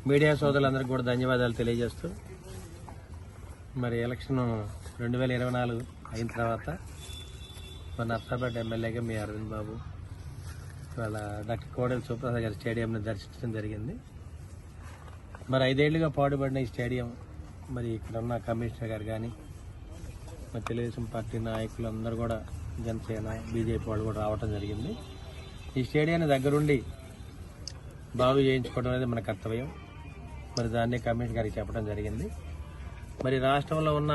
Media సోదరులందరికీ కూడా ధన్యవాదాలు తెలియజేస్తూ మరి ఎలక్షన్ 2024 అయిన తర్వాత మన నర్సాపేట ఎమ్మెల్యేగా మీ అరవింద్ బాబు వాళ్ళ డాక్టర్ కోడెల సుప్రసాద్ గారి స్టేడియంని దర్శించడం జరిగింది. మరి 5 ఏళ్లుగా పాడుపడిన ఈ స్టేడియం మరి ఇక్కడ ఉన్న కమిషనర్ గారు కానీ మరి తెలుగుదేశం పార్టీ నాయకులు అందరూ కూడా జనసేన బీజేపీ వాళ్ళు కూడా రావడం జరిగింది. ఈ స్టేడియాన్ని దగ్గరుండి బాగు చేయించుకోవడం అనేది మన కర్తవ్యం. మరి దాన్ని కమిషనర్ గారికి చెప్పడం జరిగింది. మరి రాష్ట్రంలో ఉన్న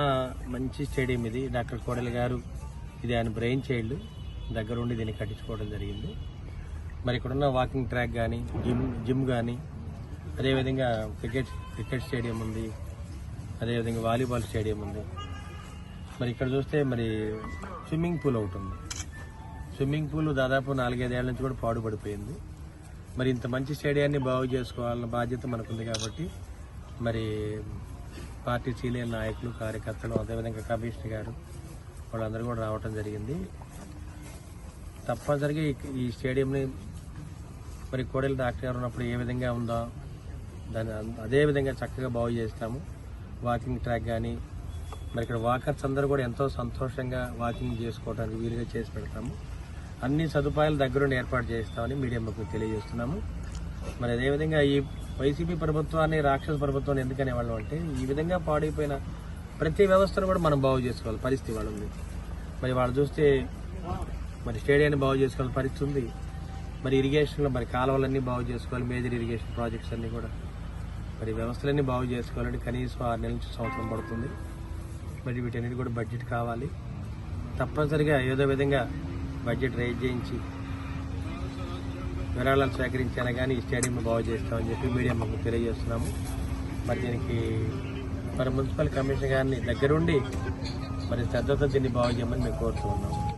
మంచి స్టేడియం ఇది. డాక్టర్ కోడెల గారు ఇది ఆయన బ్రెయిన్ చైల్డ్ దగ్గరుండి దీన్ని కట్టించుకోవడం జరిగింది. మరి ఇక్కడున్న వాకింగ్ ట్రాక్ కానీ జిమ్ కానీ అదేవిధంగా క్రికెట్ స్టేడియం ఉంది, అదేవిధంగా వాలీబాల్ స్టేడియం ఉంది. మరి ఇక్కడ చూస్తే మరి స్విమ్మింగ్ పూల్ ఒకటి ఉంది. స్విమ్మింగ్ పూల్ దాదాపు 4-5 ఏళ్ల నుంచి కూడా పాడుపడిపోయింది. మరి ఇంత మంచి స్టేడియాన్ని బాగు చేసుకోవాలన్న బాధ్యత మనకుంది కాబట్టి మరి పార్టీ సీనియర్ నాయకులు కార్యకర్తలు అదేవిధంగా కమిషనర్ గారు వాళ్ళందరూ కూడా రావటం జరిగింది. తప్పనిసరిగా ఈ స్టేడియంని మరి కోడెల డాక్టర్ గారు ఉన్నప్పుడు ఏ విధంగా ఉందో దాన్ని అదే విధంగా చక్కగా బాగు చేస్తాము. వాకింగ్ ట్రాక్ కానీ మరి ఇక్కడ వాకర్స్ అందరూ కూడా ఎంతో సంతోషంగా వాకింగ్ చేసుకోవడానికి వీలుగా చేసి పెడతాము. అన్ని సదుపాయాలు దగ్గరుండి ఏర్పాటు చేస్తామని మీడియాకు తెలియజేస్తున్నాము. మరి అదేవిధంగా ఈ వైసీపీ ప్రభుత్వాన్ని రాక్షస ప్రభుత్వాన్ని ఎందుకనే వాళ్ళం అంటే ఈ విధంగా పాడైపోయిన ప్రతి వ్యవస్థను కూడా మనం బాగు చేసుకోవాలి పరిస్థితి వాళ్ళు ఉంది. మరి వాళ్ళు చూస్తే మరి స్టేడియాన్ని బాగు చేసుకోవాలి పరిస్థితి ఉంది. మరి ఇరిగేషన్లో మరి కాలువలన్నీ బాగు చేసుకోవాలి, మేజర్ ఇరిగేషన్ ప్రాజెక్ట్స్ అన్నీ కూడా మరి వ్యవస్థలన్నీ బాగు చేసుకోవాలంటే కనీసం 6 నెలల నుంచి సంవత్సరం పడుతుంది. మరి వీటన్నిటి కూడా బడ్జెట్ కావాలి. తప్పనిసరిగా ఏదో విధంగా బడ్జెట్ రైజ్ చేయించి విరాళాలు సేకరించాను కానీ ఈ స్టేడియం బాగు చేస్తామని చెప్పి మీడియా మాకు తెలియజేస్తున్నాము. మరి దీనికి మరి మున్సిపల్ కమిషనర్ గారిని దగ్గరుండి మరి శ్రద్ధతో దీన్ని బాగు చేయమని మేము కోరుతూ ఉన్నాము.